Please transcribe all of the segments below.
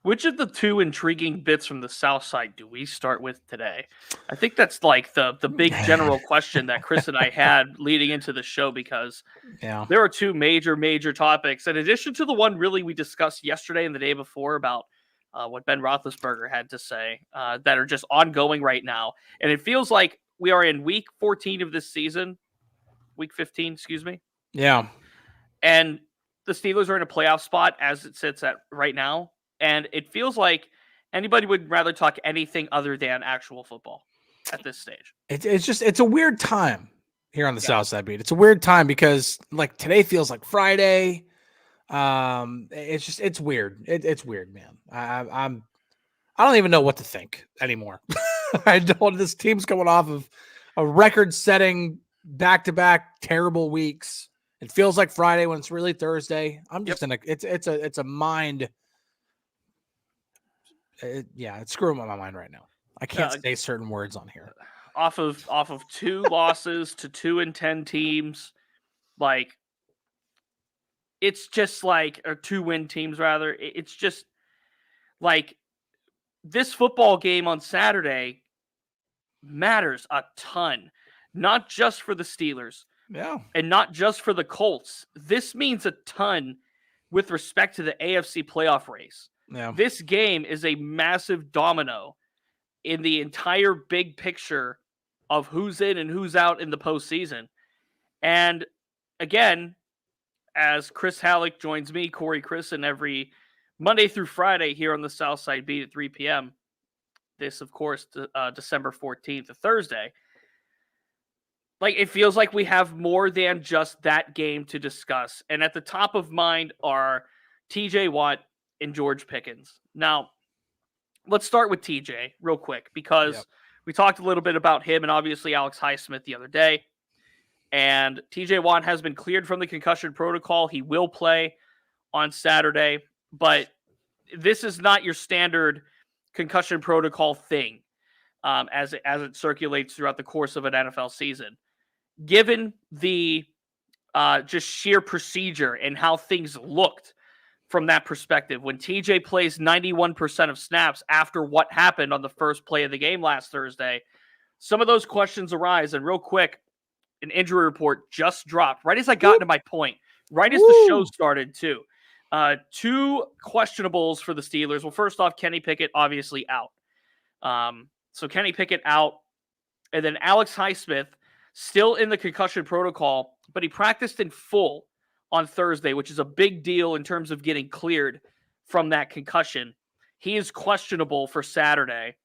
Which of the two intriguing bits from the South Side do we start with today? I think that's like the big general question that Chris and I had leading into the show, because there are two major topics, in addition to the one really we discussed yesterday and the day before about what Ben Roethlisberger had to say, that are just ongoing right now. And it feels like we are in week 14 of this season, week 15, excuse me. Yeah. And the Steelers are in a playoff spot as it sits at right now. And it feels like anybody would rather talk anything other than actual football at this stage. It's a weird time here on the South Side beat. It's a weird time because like today feels like Friday. It's weird. It's weird, man. I don't even know what to think anymore. I don't. This team's coming off of a record-setting back-to-back terrible weeks. It feels like Friday when it's really Thursday. I'm just in a. It's a mind. It's screwing my mind right now. I can't say certain words on here. Off of 2 losses to 2-10 teams, like it's just like, or 2-win teams rather. It's just like this football game on Saturday matters a ton, not just for the Steelers, and not just for the Colts. This means a ton with respect to the AFC playoff race. Yeah. This game is a massive domino in the entire big picture of who's in and who's out in the postseason. And again, as Chris Halicke joins me, Corey Crisan, every Monday through Friday here on the South Side Beat at 3 p.m. This, of course, December 14th, a Thursday. Like, it feels like we have more than just that game to discuss. And at the top of mind are TJ Watt and George Pickens. Now, let's start with TJ real quick, because we talked a little bit about him and obviously Alex Highsmith the other day. And TJ Watt has been cleared from the concussion protocol. He will play on Saturday, but this is not your standard concussion protocol thing as it circulates throughout the course of an NFL season. Given the just sheer procedure and how things looked from that perspective, when TJ plays 91% of snaps after what happened on the first play of the game last Thursday, some of those questions arise. And real quick, an injury report just dropped right as I got into my point, right as the show started too. 2 questionables for the Steelers. Well, first off, Kenny Pickett obviously out. So Kenny Pickett out, and then Alex Highsmith still in the concussion protocol, but he practiced in full on Thursday, which is a big deal in terms of getting cleared from that concussion. He is questionable for Saturday.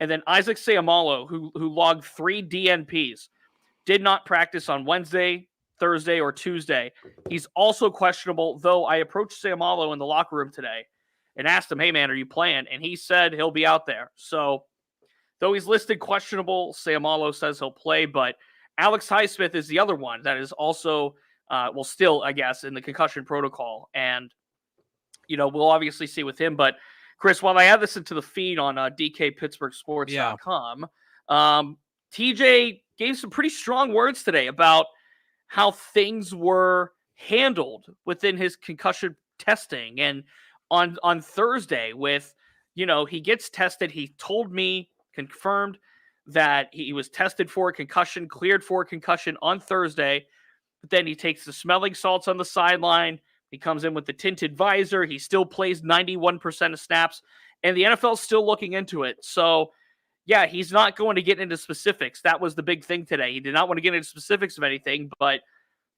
And then Isaac Seumalo, who logged 3 DNPs, did not practice on Wednesday, Thursday, or Tuesday. He's also questionable, though I approached Seumalo in the locker room today and asked him, hey, man, are you playing? And he said he'll be out there. So, though he's listed questionable, Seumalo says he'll play, but Alex Highsmith is the other one that is also, still, I guess, in the concussion protocol. And, we'll obviously see with him. But, Chris, while I add this into the feed on DK Pittsburgh Sports.com, TJ gave some pretty strong words today about how things were handled within his concussion testing. And on Thursday with, he gets tested. He told me, confirmed, that he was tested for a concussion, cleared for a concussion on Thursday, but then he takes the smelling salts on the sideline. He comes in with the tinted visor. He still plays 91% of snaps, and the NFL is still looking into it. So, yeah, he's not going to get into specifics. That was the big thing today. He did not want to get into specifics of anything, but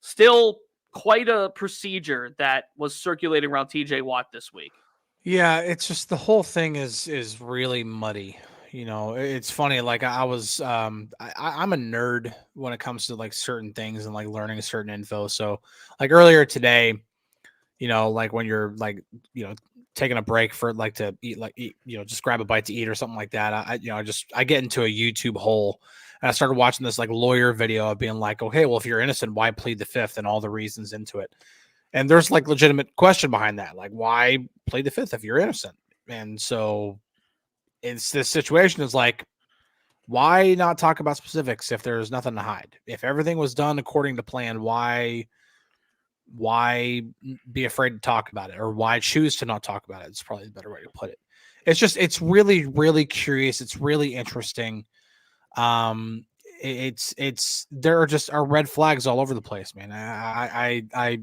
still quite a procedure that was circulating around TJ Watt this week. Yeah, it's just the whole thing is really muddy. It's funny. Like I'm a nerd when it comes to like certain things and like learning certain info. So like earlier today, like when you're like, taking a break for like to eat, just grab a bite to eat or something like that. I get into a YouTube hole and I started watching this like lawyer video of being like, okay, well, if you're innocent, why plead the fifth and all the reasons into it. And there's like legitimate question behind that. Like, why plead the fifth if you're innocent? And so it's this situation is like, why not talk about specifics if there's nothing to hide? If everything was done according to plan, why why be afraid to talk about it, or why choose to not talk about it? It's probably the better way to put it. It's really, really curious. It's really interesting. There are red flags all over the place, man. I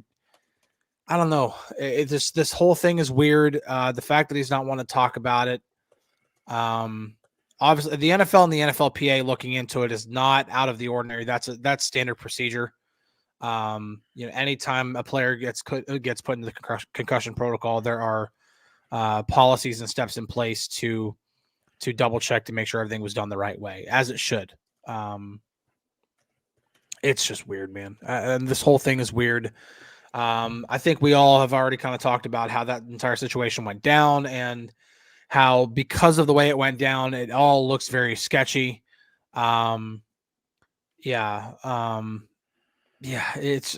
don't know. This whole thing is weird. The fact that he's not want to talk about it. Obviously the NFL and the NFLPA looking into it is not out of the ordinary. That's standard procedure. Anytime a player gets put into the concussion protocol, there are policies and steps in place to double check to make sure everything was done the right way, as it should. It's just weird, man. And this whole thing is weird. I think we all have already kind of talked about how that entire situation went down, and how, because of the way it went down, it all looks very sketchy. It's,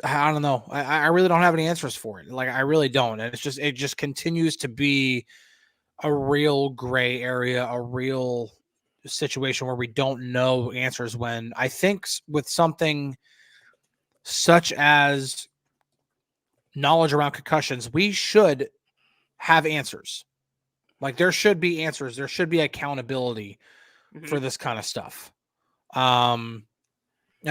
I don't know. I really don't have any answers for it. Like, I really don't. And it just continues to be a real gray area, a real situation where we don't know answers, when I think with something such as knowledge around concussions, we should have answers. Like, there should be answers. There should be accountability for this kind of stuff. And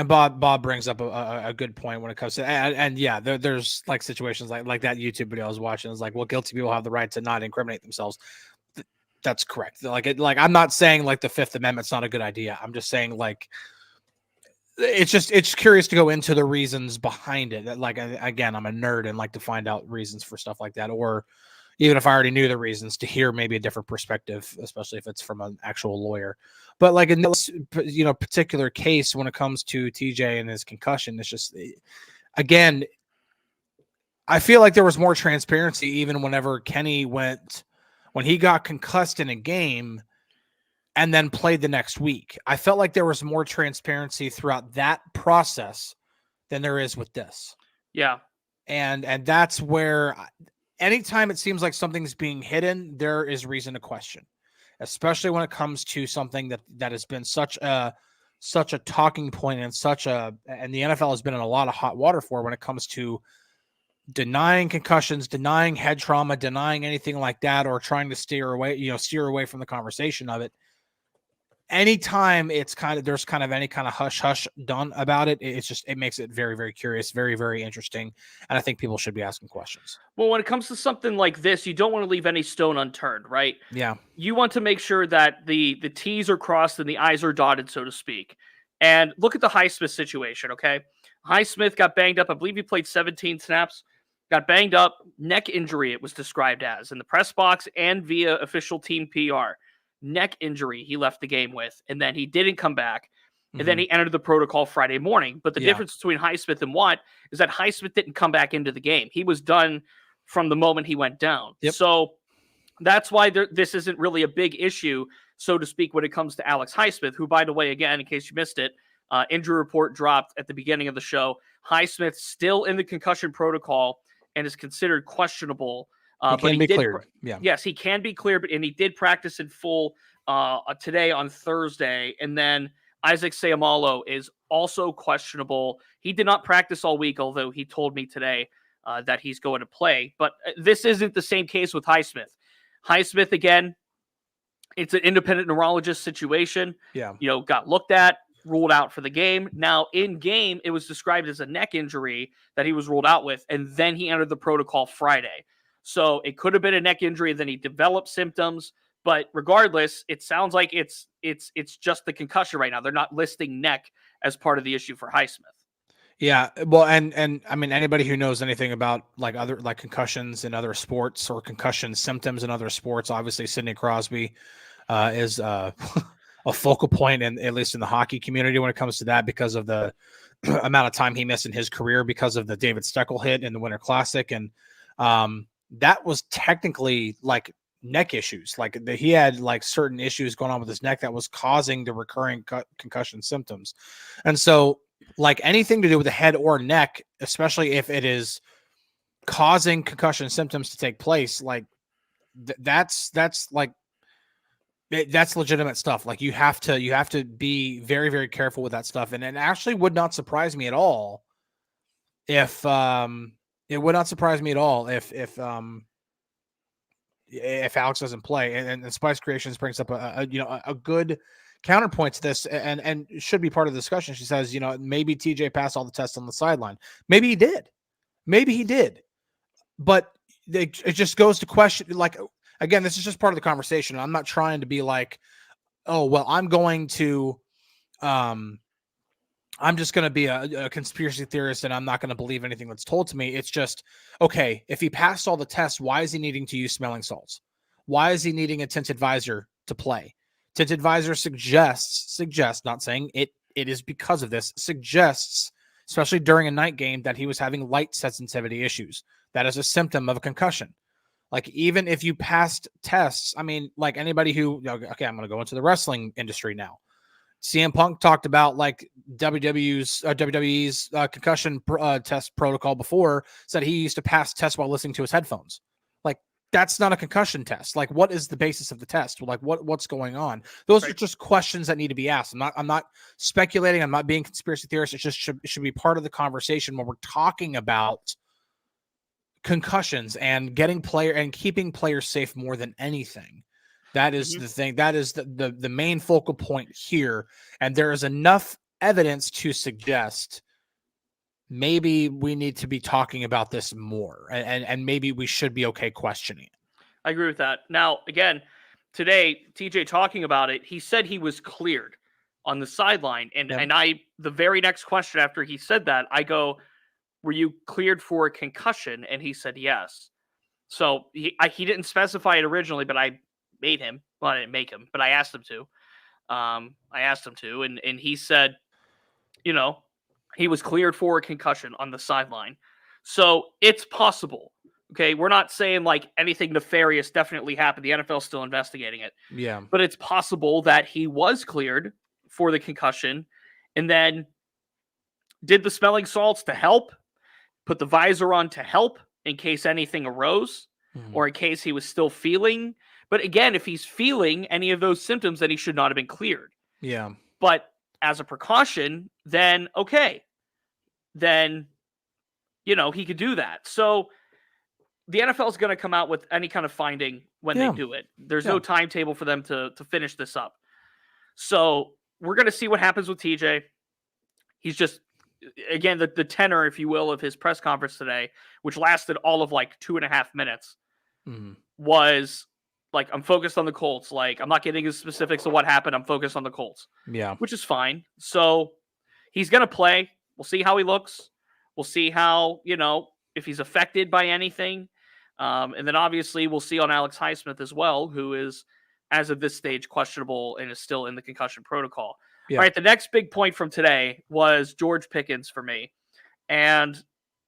Bob brings up a good point when it comes to, and yeah, there's like situations like that YouTube video I was watching. It's like, well, guilty people have the right to not incriminate themselves. That's correct. Like I'm not saying like the Fifth Amendment's not a good idea. I'm just saying, like, it's curious to go into the reasons behind it. Like, again, I'm a nerd and like to find out reasons for stuff like that, or even if I already knew the reasons, to hear maybe a different perspective, especially if it's from an actual lawyer. But like in this, particular case, when it comes to TJ and his concussion, it's just, again, I feel like there was more transparency even whenever Kenny when he got concussed in a game and then played the next week. I felt like there was more transparency throughout that process than there is with this. Yeah. And that's where, anytime it seems like something's being hidden, there is reason to question, especially when it comes to something that has been such a talking point, and and the NFL has been in a lot of hot water for, when it comes to denying concussions, denying head trauma, denying anything like that, or trying to steer away from the conversation of it. Anytime there's kind of any kind of hush done about it, it makes it very, very curious, very, very interesting. And I think people should be asking questions. Well, when it comes to something like this, you don't want to leave any stone unturned, right? Yeah. You want to make sure that the T's are crossed and the I's are dotted, so to speak. And look at the Highsmith situation, okay? Highsmith got banged up. I believe he played 17 snaps. Got banged up, neck injury, it was described as, in the press box and via official team PR. Neck injury he left the game with, and then he didn't come back, and then he entered the protocol Friday morning. But the difference between Highsmith and Watt is that Highsmith didn't come back into the game. He was done from the moment he went down. Yep. So that's why this isn't really a big issue, so to speak, when it comes to Alex Highsmith, who, by the way, again, in case you missed it, injury report dropped at the beginning of the show. Highsmith still in the concussion protocol and is considered questionable. He can be cleared. Yeah. Yes, he can be cleared, and he did practice in full today on Thursday. And then Isaac Seumalo is also questionable. He did not practice all week, although he told me today that he's going to play. But this isn't the same case with Highsmith. Highsmith, again, it's an independent neurologist situation. Yeah. Got looked at, ruled out for the game. Now, in game, it was described as a neck injury that he was ruled out with, and then he entered the protocol Friday. So it could have been a neck injury, then he developed symptoms. But regardless, it sounds like it's just the concussion right now. They're not listing neck as part of the issue for Highsmith. Yeah, well, and I mean, anybody who knows anything about other concussions in other sports, or concussion symptoms in other sports, obviously Sidney Crosby is a focal point, at least in the hockey community, when it comes to that, because of the amount of time he missed in his career because of the David Steckel hit in the Winter Classic, and that was technically neck issues. He had certain issues going on with his neck that was causing the recurring concussion symptoms. And so anything to do with the head or neck, especially if it is causing concussion symptoms to take place, that's legitimate stuff. You have to be very, very careful with that stuff. And it actually would not surprise me at all if It would not surprise me at all if Alex doesn't play. And Spice Creations brings up a good counterpoint to this, and should be part of the discussion. She says, maybe TJ passed all the tests on the sideline. Maybe he did. But it just goes to question, like, again, this is just part of the conversation. I'm not trying to be like, oh, well, I'm just going to be a conspiracy theorist and I'm not going to believe anything that's told to me. It's just, okay, if he passed all the tests, why is he needing to use smelling salts? Why is he needing a tinted visor to play? Tinted visor suggests, not saying it is because of this, suggests, especially during a night game, that he was having light sensitivity issues. That is a symptom of a concussion. Like, even if you passed tests, I mean, like anybody who, okay, I'm going to go into the wrestling industry now. CM Punk talked about like WWE's concussion test protocol before, said he used to pass tests while listening to his headphones. Like, that's not a concussion test. Like, what is the basis of the test? Like, what's going on? Those are just questions that need to be asked. I'm not speculating. I'm not being conspiracy theorist. It just should be part of the conversation when we're talking about concussions and keeping players safe more than anything. That is the thing. That is the main focal point here. And there is enough evidence to suggest maybe we need to be talking about this more, and maybe we should be okay questioning it. I agree with that. Now, again, today, TJ talking about it, he said he was cleared on the sideline. And the very next question after he said that, I go, were you cleared for a concussion? And he said yes. So he didn't specify it originally, but I made him. Well, I didn't make him, but I asked him to. And he said, he was cleared for a concussion on the sideline. So it's possible. Okay, we're not saying like anything nefarious definitely happened. The NFL's still investigating it. Yeah. But it's possible that he was cleared for the concussion and then did the smelling salts to help, put the visor on to help in case anything arose, or in case he was still feeling. But again, if he's feeling any of those symptoms, then he should not have been cleared. Yeah. But as a precaution, then okay. Then, he could do that. So the NFL is going to come out with any kind of finding when they do it. There's no timetable for them to finish this up. So we're going to see what happens with TJ. He's just, again, the tenor, if you will, of his press conference today, which lasted all of like 2.5 minutes, was like, I'm focused on the Colts. Like, I'm not getting into specifics of what happened. I'm focused on the Colts. Yeah. Which is fine. So he's going to play. We'll see how he looks. We'll see how, if he's affected by anything. And then obviously we'll see on Alex Highsmith as well, who is, as of this stage, questionable and is still in the concussion protocol. Yeah. All right, the next big point from today was George Pickens for me. And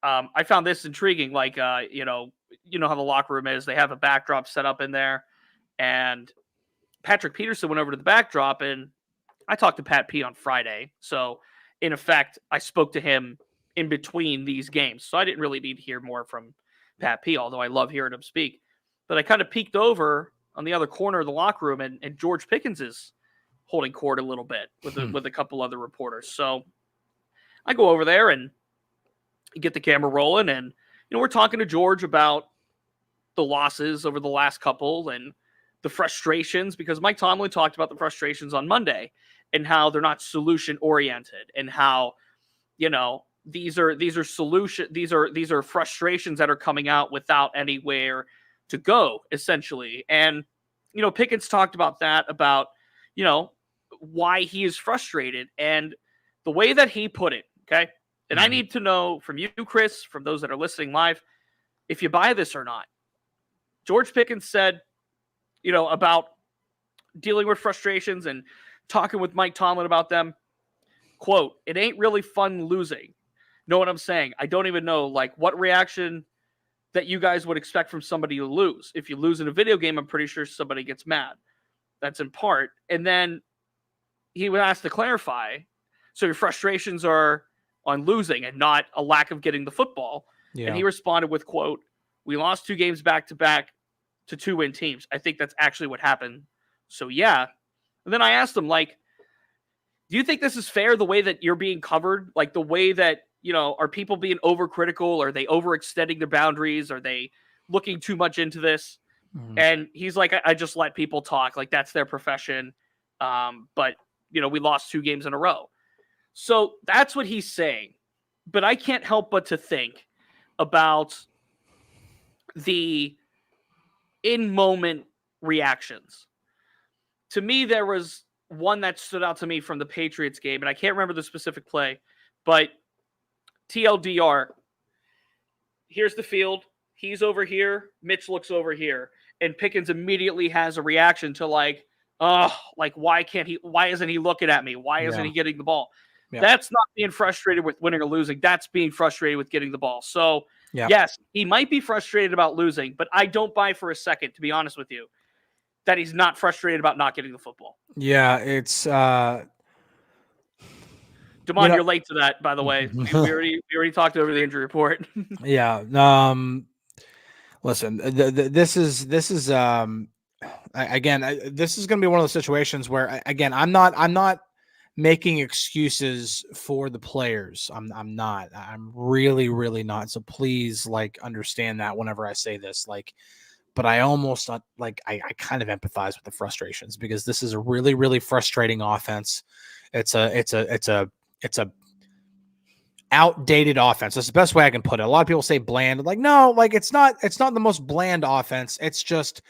I found this intriguing. Like, you know how the locker room is. They have a backdrop set up in there. And Patrick Peterson went over to the backdrop, and I talked to Pat P on Friday. So, in effect, I spoke to him in between these games. So I didn't really need to hear more from Pat P, although I love hearing him speak. But I kind of peeked over on the other corner of the locker room, and George Pickens is holding court a little bit with a couple other reporters. So I go over there and get the camera rolling, and we're talking to George about the losses over the last couple and the frustrations, because Mike Tomlin talked about the frustrations on Monday and how they're not solution oriented, and how these are frustrations that are coming out without anywhere to go, essentially. And Pickens talked about that, about why he is frustrated, and the way that he put it. Okay. And I need to know from you, Chris, from those that are listening live, if you buy this or not. George Pickens said, about dealing with frustrations and talking with Mike Tomlin about them, quote, "It ain't really fun losing." Know what I'm saying? I don't even know what reaction that you guys would expect from somebody to lose. If you lose in a video game, I'm pretty sure somebody gets mad. That's in part. And then he was asked to clarify. So your frustrations are on losing and not a lack of getting the football. Yeah. And he responded with, quote, "We lost 2 games back-to-back to 2-win teams. I think that's actually what happened. So yeah." And then I asked him, do you think this is fair, the way that you're being covered? Like the way that are people being overcritical? Are they overextending their boundaries? Are they looking too much into this? And he's like, I just let people talk. Like, that's their profession. But, we lost 2 games in a row. So that's what he's saying. But I can't help but to think about the in-moment reactions. To me, there was one that stood out to me from the Patriots game, and I can't remember the specific play, but TLDR, here's the field. He's over here. Mitch looks over here. And Pickens immediately has a reaction to why isn't he looking at me? Why isn't he getting the ball? Yeah. That's not being frustrated with winning or losing. That's being frustrated with getting the ball. So, yes, he might be frustrated about losing, but I don't buy for a second, to be honest with you, that he's not frustrated about not getting the football. Yeah, it's Damon, you're late to that, by the way. we already talked over the injury report. Yeah. Listen, this is again, this is going to be one of those situations where, again, I'm not making excuses for the players. I'm not. I'm really, really not. So please, understand that whenever I say this, but I almost I kind of empathize with the frustrations, because this is a really, really frustrating offense. It's a outdated offense. That's the best way I can put it. A lot of people say bland. No, it's not the most bland offense. It's just,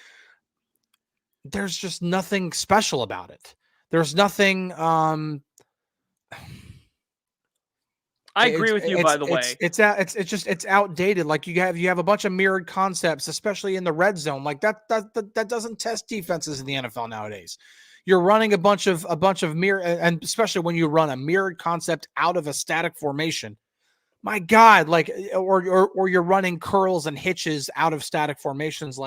there's just nothing special about it. There's nothing. I agree with you, by the way. It's outdated. You have a bunch of mirrored concepts, especially in the red zone. That doesn't test defenses in the NFL nowadays. You're running a bunch of mirror, and especially when you run a mirrored concept out of a static formation. My God, or you're running curls and hitches out of static formations.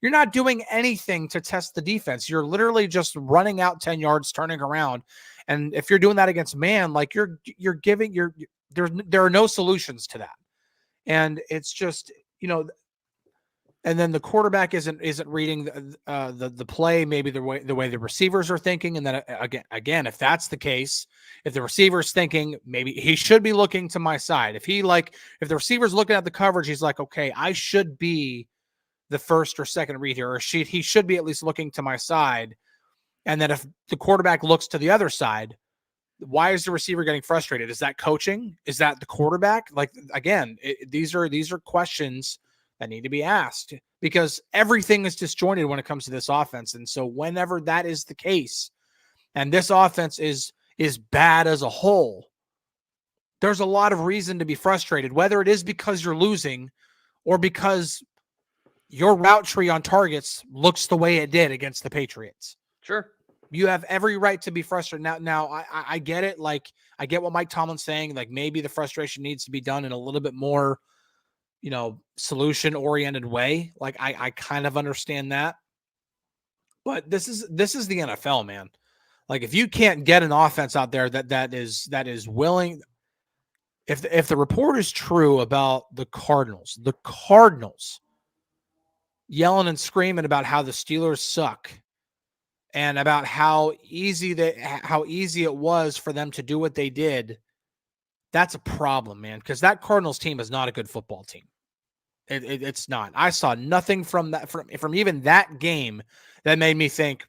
You're not doing anything to test the defense. You're literally just running out 10 yards, turning around. And if you're doing that against man, there are no solutions to that. And it's just, and then the quarterback isn't reading the play, maybe the way the receivers are thinking. And then again, if that's the case, if the receiver's thinking, maybe he should be looking to my side. If the receiver's looking at the coverage, he's like, okay, I should be the first or second read here, or he should be at least looking to my side. And then if the quarterback looks to the other side, why is the receiver getting frustrated? Is that coaching? Is that the quarterback? These are questions that need to be asked, because everything is disjointed when it comes to this offense. And so whenever that is the case, and this offense is bad as a whole, there's a lot of reason to be frustrated, whether it is because you're losing or because your route tree on targets looks the way it did against the Patriots. Sure. You have every right to be frustrated. Now I get it. I get what Mike Tomlin's saying. Maybe the frustration needs to be done in a little bit more, solution-oriented way. I kind of understand that. But this is the NFL, man. If you can't get an offense out there that is willing, if the report is true about the Cardinals yelling and screaming about how the Steelers suck and about how easy it was for them to do what they did, that's a problem, man, because that Cardinals team is not a good football team. It's not. I saw nothing from even that game that made me think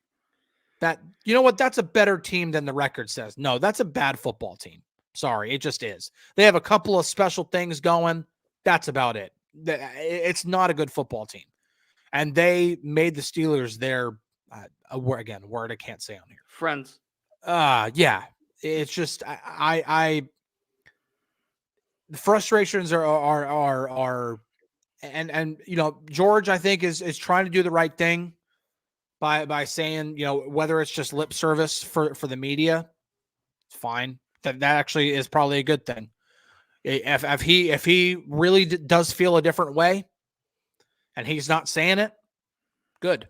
that, that's a better team than the record says. No, that's a bad football team. Sorry, it just is. They have a couple of special things going. That's about it. It's not a good football team. And they made the Steelers their, a word I can't say on here. Friends. Yeah. It's just, the frustrations are and George, I think, is trying to do the right thing by saying, whether it's just lip service for the media, it's fine. That actually is probably a good thing. If he really does feel a different way and he's not saying it, good.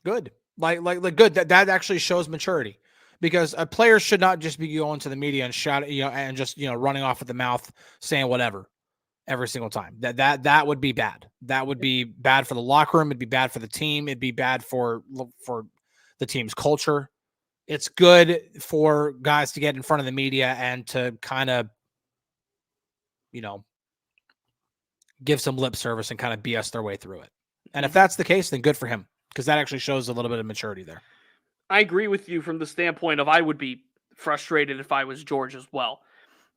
Good. Good. That actually shows maturity, because a player should not just be going to the media and shouting, and just, running off at the mouth saying whatever every single time. That would be bad. That would be bad for the locker room. It'd be bad for the team. It'd be bad for the team's culture. It's good for guys to get in front of the media and to kind of give some lip service and kind of BS their way through it. And if that's the case, then good for him, because that actually shows a little bit of maturity there. I agree with you from the standpoint of I would be frustrated if I was George as well.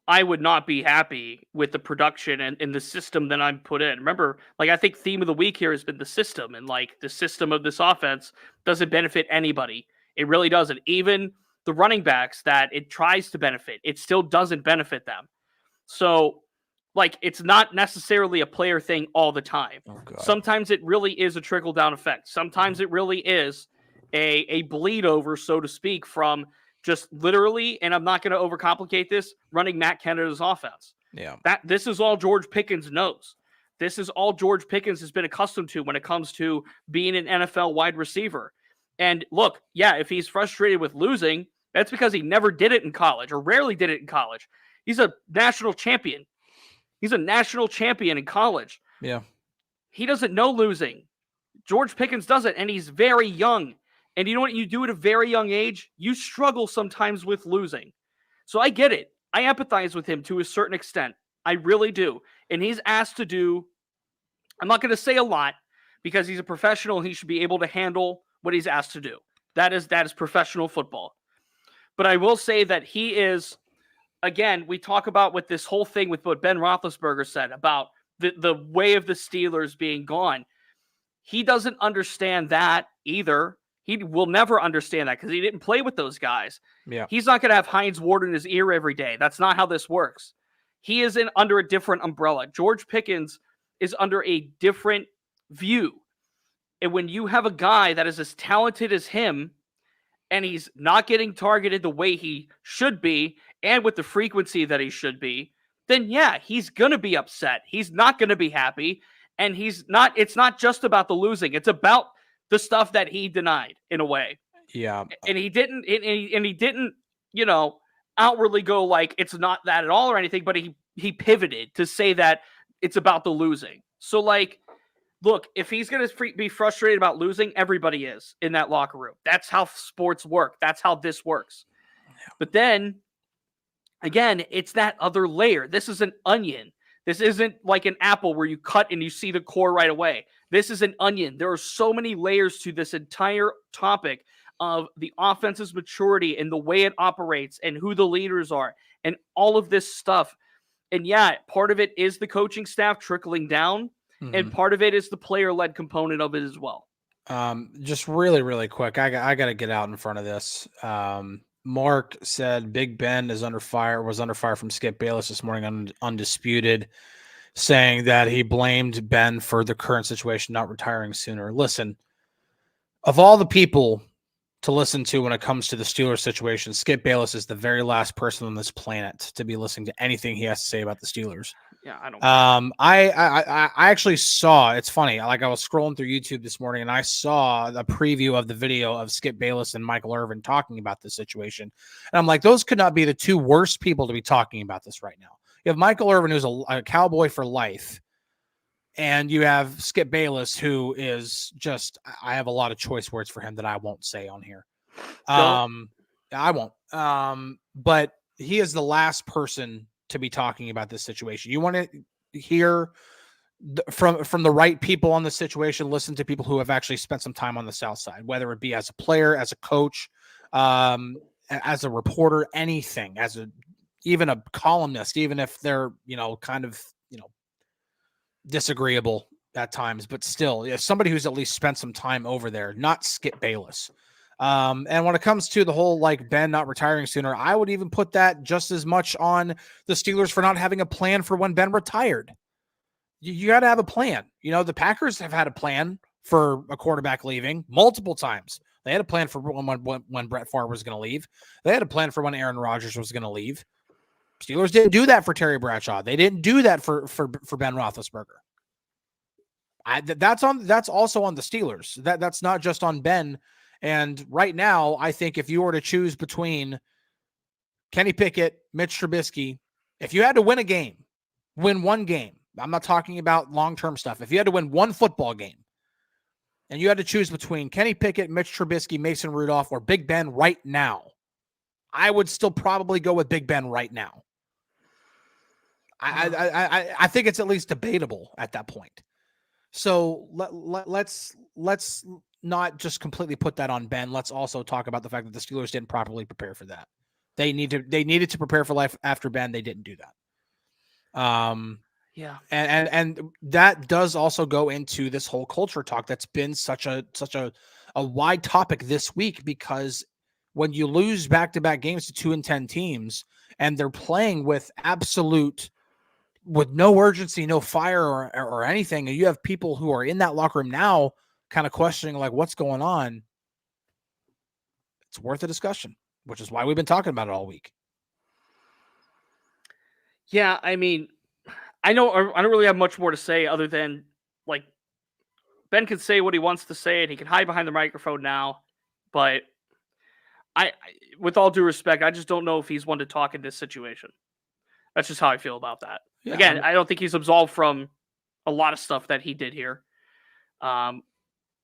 I would not be happy with the production and the system that I'm put in. Remember, I think theme of the week here has been the system, and the system of this offense doesn't benefit anybody. It really doesn't. Even the running backs that it tries to benefit, it still doesn't benefit them. So, it's not necessarily a player thing all the time. Oh, sometimes it really is a trickle-down effect. Sometimes it really is a bleed over, so to speak, from just literally, and I'm not going to overcomplicate this, running Matt Canada's offense. Yeah. This is all George Pickens knows. This is all George Pickens has been accustomed to when it comes to being an NFL wide receiver. And look, yeah, if he's frustrated with losing, that's because he never did it in college, or rarely did it in college. He's a national champion. He's a national champion in college. Yeah. He doesn't know losing. George Pickens doesn't, and he's very young. And you know what you do at a very young age? You struggle sometimes with losing. So I get it. I empathize with him to a certain extent. I really do. And he's asked to do, I'm not going to say a lot, because he's a professional and he should be able to handle what he's asked to do. That is professional football. But I will say that he is, again, we talk about with this whole thing with what Ben Roethlisberger said about the way of the Steelers being gone. He doesn't understand that either. He will never understand that because he didn't play with those guys. Yeah. He's not going to have Heinz Ward in his ear every day. That's not how this works. He is under a different umbrella. George Pickens is under a different view. And when you have a guy that is as talented as him, and he's not getting targeted the way he should be, and with the frequency that he should be, then yeah, he's going to be upset. He's not going to be happy. And it's not just about the losing. It's about the stuff that he denied in a way. Yeah. And he didn't, outwardly go like it's not that at all or anything, but he pivoted to say that it's about the losing. So look, if he's going to be frustrated about losing, everybody is in that locker room. That's how sports work. That's how this works. Yeah. But then again, it's that other layer. This is an onion. This isn't like an apple where you cut and you see the core right away. This is an onion. There are so many layers to this entire topic of the offense's maturity and the way it operates and who the leaders are and all of this stuff. And yeah, part of it is the coaching staff trickling down, and part of it is the player-led component of it as well. Just really, really quick, I got to get out in front of this. Mark said Big Ben was under fire from Skip Bayless this morning on Undisputed, saying that he blamed Ben for the current situation, not retiring sooner. Listen, of all the people to listen to when it comes to the Steelers situation, Skip Bayless is the very last person on this planet to be listening to anything he has to say about the Steelers. Yeah, I don't. I actually saw. It's funny. I was scrolling through YouTube this morning and I saw the preview of the video of Skip Bayless and Michael Irvin talking about this situation, and I'm like, those could not be the two worst people to be talking about this right now. You have Michael Irvin, who's a Cowboy for life, and you have Skip Bayless, who is just. I have a lot of choice words for him that I won't say on here. I won't. But he is the last person to be talking about this situation. You want to hear from the right people on the situation, listen to people who have actually spent some time on the South Side, whether it be as a player, as a coach, as a reporter, anything, even a columnist, even if they're, kind of, disagreeable at times, but still, somebody who's at least spent some time over there, not Skip Bayless. And when it comes to the whole Ben not retiring sooner, I would even put that just as much on the Steelers for not having a plan for when Ben retired. You got to have a plan. The Packers have had a plan for a quarterback leaving multiple times. They had a plan for when Brett Favre was going to leave. They had a plan for when Aaron Rodgers was going to leave. Steelers didn't do that for Terry Bradshaw. They didn't do that for Ben Roethlisberger. That's also on the Steelers. That's not just on Ben. And right now, I think if you were to choose between Kenny Pickett, Mitch Trubisky, if you had to win one game, I'm not talking about long-term stuff. If you had to win one football game and you had to choose between Kenny Pickett, Mitch Trubisky, Mason Rudolph, or Big Ben right now, I would still probably go with Big Ben right now. I think it's at least debatable at that point. So let's not just completely put that on Ben. Let's also talk about the fact that the Steelers didn't properly prepare for that. They needed to prepare for life after Ben. They didn't do that. Yeah. And that does also go into this whole culture talk that's been such a wide topic this week, because when you lose back-to-back games to 2-10 teams and they're playing with no urgency, no fire or anything, and you have people who are in that locker room now kind of questioning like what's going on, it's worth a discussion, which is why we've been talking about it all week. Yeah, I mean, I don't really have much more to say other than, like, Ben can say what he wants to say and he can hide behind the microphone now, but I with all due respect, I just don't know if he's one to talk in this situation. That's just how I feel about that. Yeah, again, I don't think he's absolved from a lot of stuff that he did here. And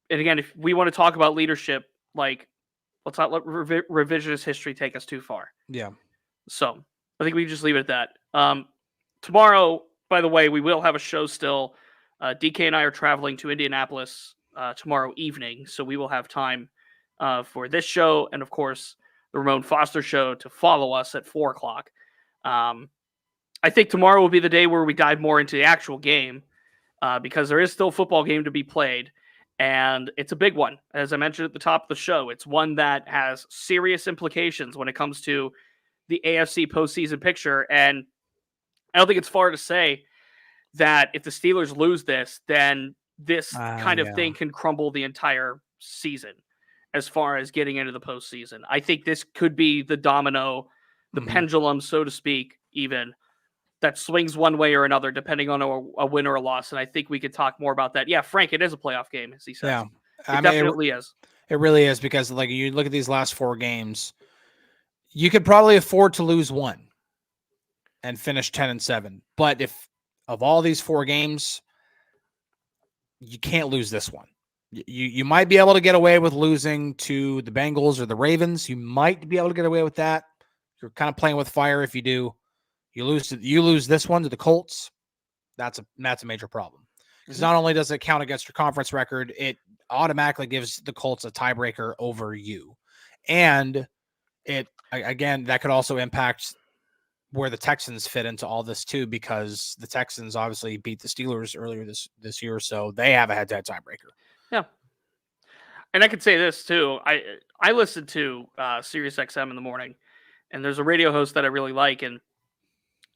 again, if we want to talk about leadership, like, let's not let revisionist history take us too far. Yeah. So I think we can just leave it at that. Tomorrow, by the way, we will have a show still. DK and I are traveling to Indianapolis tomorrow evening, so we will have time for this show and, of course, the Ramon Foster show to follow us at 4 o'clock. I think tomorrow will be the day where we dive more into the actual game because there is still a football game to be played, and it's a big one. As I mentioned at the top of the show, it's one that has serious implications when it comes to the AFC postseason picture, and I don't think it's far to say that if the Steelers lose this, then this kind of thing can crumble the entire season as far as getting into the postseason. I think this could be the domino, the pendulum, so to speak, even, that swings one way or another, depending on a win or a loss. And I think we could talk more about that. Yeah, Frank, it is a playoff game, as he says. Yeah, it definitely is. It really is, because like you look at these last 4 games, you could probably afford to lose one and finish 10-7. But if of all these 4 games, you can't lose this one. You might be able to get away with losing to the Bengals or the Ravens. You might be able to get away with that. You're kind of playing with fire if you do. You lose this one to the Colts. That's a major problem. Because not only does it count against your conference record, it automatically gives the Colts a tiebreaker over you. And it, again, that could also impact where the Texans fit into all this too, because the Texans obviously beat the Steelers earlier this year, so they have a head-to-head tiebreaker. Yeah. And I could say this too. I listen to Sirius XM in the morning, and there's a radio host that I really like, and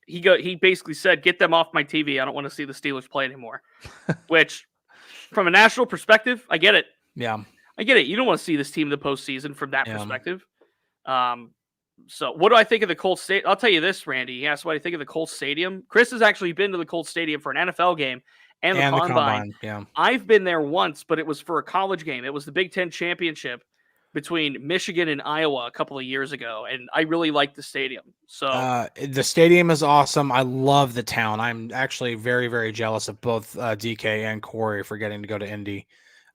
he basically said, "Get them off my TV. I don't want to see the Steelers play anymore." Which, from a national perspective, I get it. Yeah. I get it. You don't want to see this team in the postseason from that perspective. So what do I think of the Colts Stadium? I'll tell you this, Randy. He asked what I think of the Colts Stadium. Chris has actually been to the Colts Stadium for an NFL game and the Combine. Yeah. I've been there once, but it was for a college game. It was the Big Ten Championship between Michigan and Iowa a couple of years ago, and I really liked the stadium. So the stadium is awesome. I love the town. I'm actually very, very jealous of both DK and Corey for getting to go to Indy.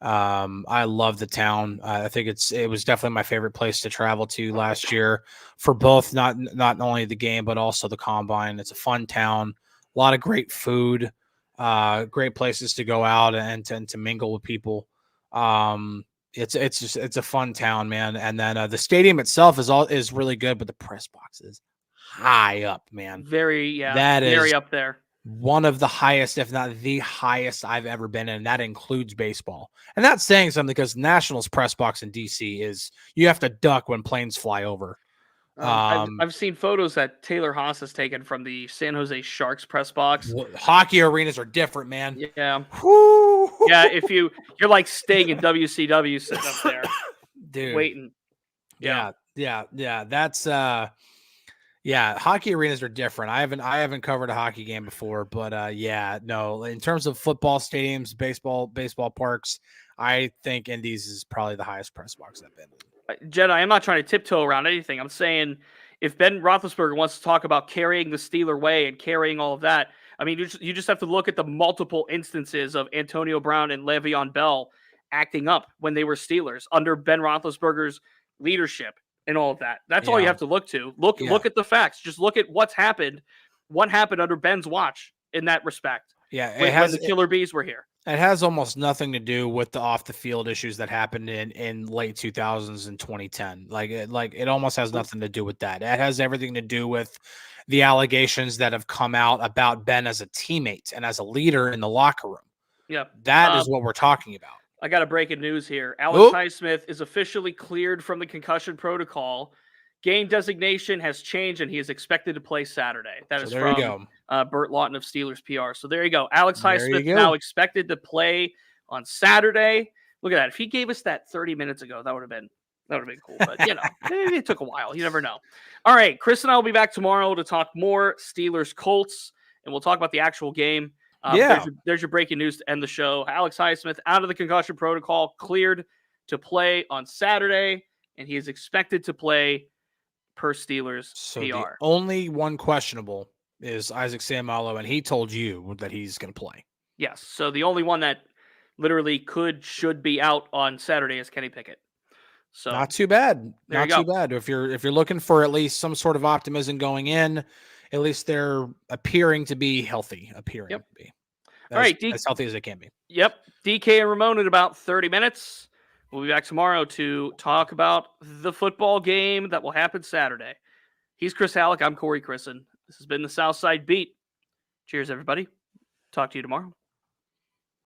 I love the town. I think it was definitely my favorite place to travel to last year for both, not only the game, but also the Combine. It's a fun town, a lot of great food, great places to go out and to mingle with people. It's a fun town, man. And then the stadium itself is really good, but the press box is high up, man. Very up there. One of the highest, if not the highest I've ever been in. And that includes baseball. And that's saying something, because Nationals press box in DC is, you have to duck when planes fly over. I've seen photos that Taylor Haas has taken from the San Jose Sharks press box. Hockey arenas are different, man. Yeah. Woo. Yeah. If you're like Sting in WCW sitting up there, dude, waiting. Yeah. That's hockey arenas are different. I haven't covered a hockey game before, but in terms of football stadiums, baseball parks, I think Indy's is probably the highest press box I've been in. Jedi, I'm not trying to tiptoe around anything. I'm saying if Ben Roethlisberger wants to talk about carrying the Steeler way and carrying all of that, I mean, you just have to look at the multiple instances of Antonio Brown and Le'Veon Bell acting up when they were Steelers under Ben Roethlisberger's leadership and all of that. That's all you have to look to. Look at the facts. Just look at what's happened what happened under Ben's watch in that respect. Yeah, when the Killer Bees were here. It has almost nothing to do with the off the field issues that happened in late 2000s and 2010. It almost has nothing to do with that. It has everything to do with the allegations that have come out about Ben as a teammate and as a leader in the locker room. Yeah, that is what we're talking about. I got a breaking news here. Alex Highsmith is officially cleared from the concussion protocol. Game designation has changed, and he is expected to play Saturday. That is from Burt Lawton of Steelers PR. So there you go. Alex Highsmith now expected to play on Saturday. Look at that. If he gave us that 30 minutes ago, that would have been cool. But, it took a while. You never know. All right. Chris and I will be back tomorrow to talk more Steelers Colts, and we'll talk about the actual game. There's your breaking news to end the show. Alex Highsmith out of the concussion protocol, cleared to play on Saturday, and he is expected to play per Steelers PR. The only one questionable is Isaac Seumalo, and he told you that he's going to play. Yes. So the only one that literally should be out on Saturday is Kenny Pickett. So not too bad. Not too bad. If you're looking for at least some sort of optimism going in, at least they're appearing to be healthy. To be. All right, as healthy as they can be. Yep. DK and Ramon in about 30 minutes. We'll be back tomorrow to talk about the football game that will happen Saturday. He's Chris Halicke. I'm Corey Crisan. This has been the Southside Beat. Cheers, everybody. Talk to you tomorrow.